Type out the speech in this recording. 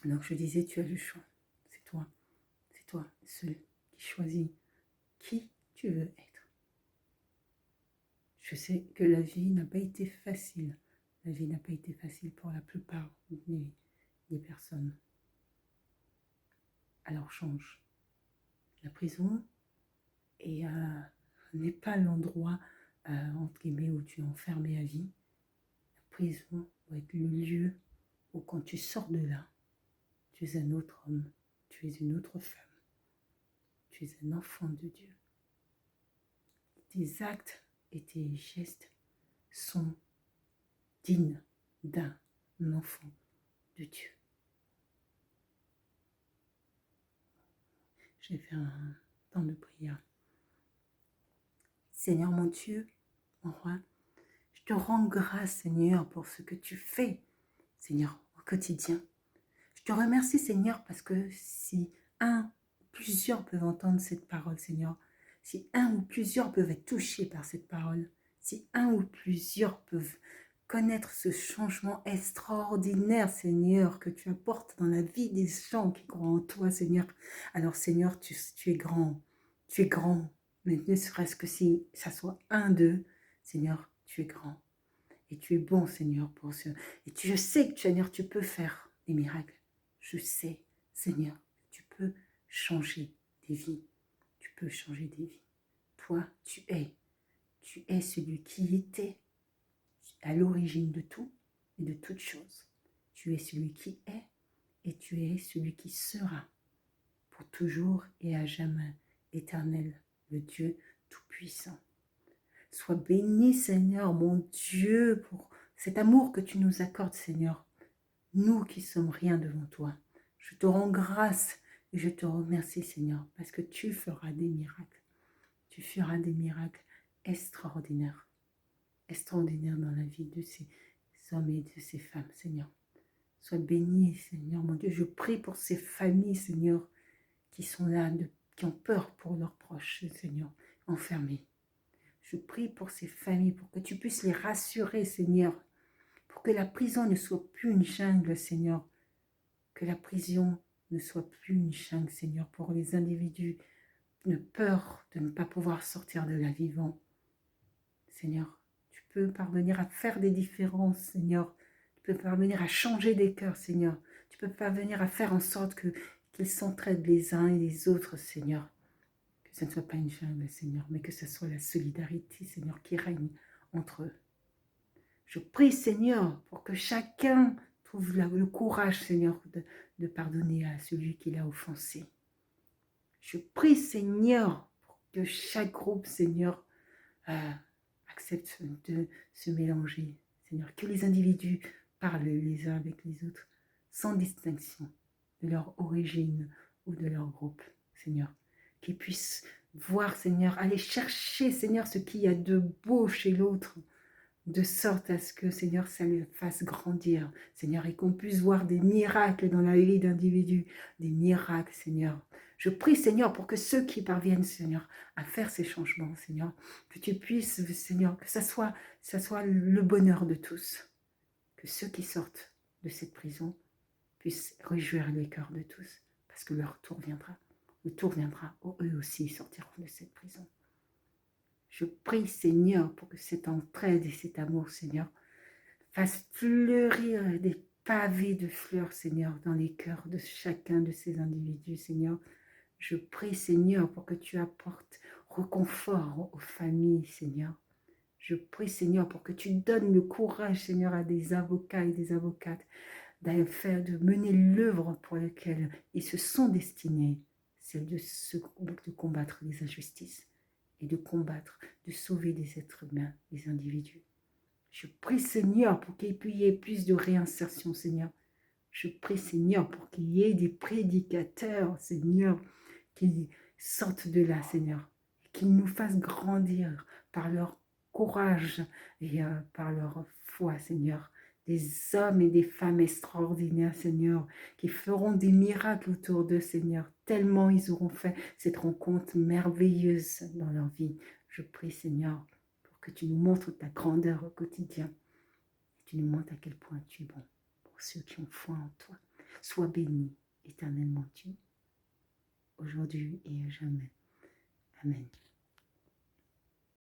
Donc je disais, tu as le choix. C'est toi, seul qui choisis qui tu veux être. Je sais que la vie n'a pas été facile. La vie n'a pas été facile pour la plupart des personnes. Alors change. La prison n'est pas l'endroit, entre guillemets, où tu es enfermé à vie. La prison doit être le lieu où quand tu sors de là, tu es un autre homme, tu es une autre femme, tu es un enfant de Dieu. Tes actes et tes gestes sont dignes d'un enfant de Dieu. Je vais faire un temps de prière. Seigneur mon Dieu, mon roi, je te rends grâce, Seigneur, pour ce que tu fais, Seigneur, au quotidien. Je te remercie, Seigneur, parce que si un ou plusieurs peuvent entendre cette parole, Seigneur, si un ou plusieurs peuvent être touchés par cette parole, si un ou plusieurs peuvent connaître ce changement extraordinaire, Seigneur, que tu apportes dans la vie des gens qui croient en toi, Seigneur. Alors, Seigneur, tu es grand, mais ne serait-ce que si ça soit un d'eux, Seigneur, tu es grand. Et tu es bon, Seigneur, pour ce. Et je sais que, Seigneur, tu peux faire des miracles. Je sais, Seigneur, tu peux changer des vies. Tu peux changer des vies. Toi, tu es celui qui était à l'origine de tout et de toutes choses. Tu es celui qui est et tu es celui qui sera pour toujours et à jamais, éternel, le Dieu Tout-Puissant. Sois béni, Seigneur, mon Dieu, pour cet amour que tu nous accordes, Seigneur. Nous qui sommes rien devant toi. Je te rends grâce et je te remercie, Seigneur, parce que tu feras des miracles. Tu feras des miracles extraordinaires. Extraordinaires dans la vie de ces hommes et de ces femmes, Seigneur. Sois béni, Seigneur, mon Dieu. Je prie pour ces familles, Seigneur, qui sont là, qui ont peur pour leurs proches, Seigneur, enfermés. Je prie pour ces familles, pour que tu puisses les rassurer, Seigneur, pour que la prison ne soit plus une jungle, Seigneur, que la prison ne soit plus une jungle, Seigneur, pour les individus de peur de ne pas pouvoir sortir de là vivant. Seigneur, tu peux parvenir à faire des différences, Seigneur. Tu peux parvenir à changer des cœurs, Seigneur. Tu peux parvenir à faire en sorte qu'ils s'entraident les uns et les autres, Seigneur. Que ce ne soit pas une jungle, Seigneur, mais que ce soit la solidarité, Seigneur, qui règne entre eux. Je prie, Seigneur, pour que chacun trouve le courage, Seigneur, de pardonner à celui qui l'a offensé. Je prie, Seigneur, pour que chaque groupe, Seigneur, accepte de se mélanger. Seigneur, que les individus parlent les uns avec les autres, sans distinction de leur origine ou de leur groupe, Seigneur. Qu'ils puissent voir, Seigneur, aller chercher, Seigneur, ce qu'il y a de beau chez l'autre, de sorte à ce que, Seigneur, ça le fasse grandir, Seigneur, et qu'on puisse voir des miracles dans la vie d'individus, des miracles, Seigneur. Je prie, Seigneur, pour que ceux qui parviennent, Seigneur, à faire ces changements, Seigneur, que tu puisses, Seigneur, que ça soit le bonheur de tous, que ceux qui sortent de cette prison puissent réjouir les cœurs de tous, parce que leur tour viendra. Le tour viendra, où eux aussi sortiront de cette prison. Je prie, Seigneur, pour que cette entraide et cet amour, Seigneur, fasse fleurir des pavés de fleurs, Seigneur, dans les cœurs de chacun de ces individus, Seigneur. Je prie, Seigneur, pour que tu apportes réconfort aux familles, Seigneur. Je prie, Seigneur, pour que tu donnes le courage, Seigneur, à des avocats et des avocates de mener l'œuvre pour laquelle ils se sont destinés, celle de combattre les injustices et de combattre, de sauver des êtres humains, des individus. Je prie, Seigneur, pour qu'il y ait plus de réinsertion, Seigneur. Je prie, Seigneur, pour qu'il y ait des prédicateurs, Seigneur, qui sortent de là, Seigneur, et qu'ils nous fassent grandir par leur courage et par leur foi, Seigneur. Des hommes et des femmes extraordinaires, Seigneur, qui feront des miracles autour d'eux, Seigneur, tellement ils auront fait cette rencontre merveilleuse dans leur vie. Je prie, Seigneur, pour que tu nous montres ta grandeur au quotidien. Tu nous montres à quel point tu es bon pour ceux qui ont foi en toi. Sois béni éternellement Dieu, aujourd'hui et à jamais. Amen.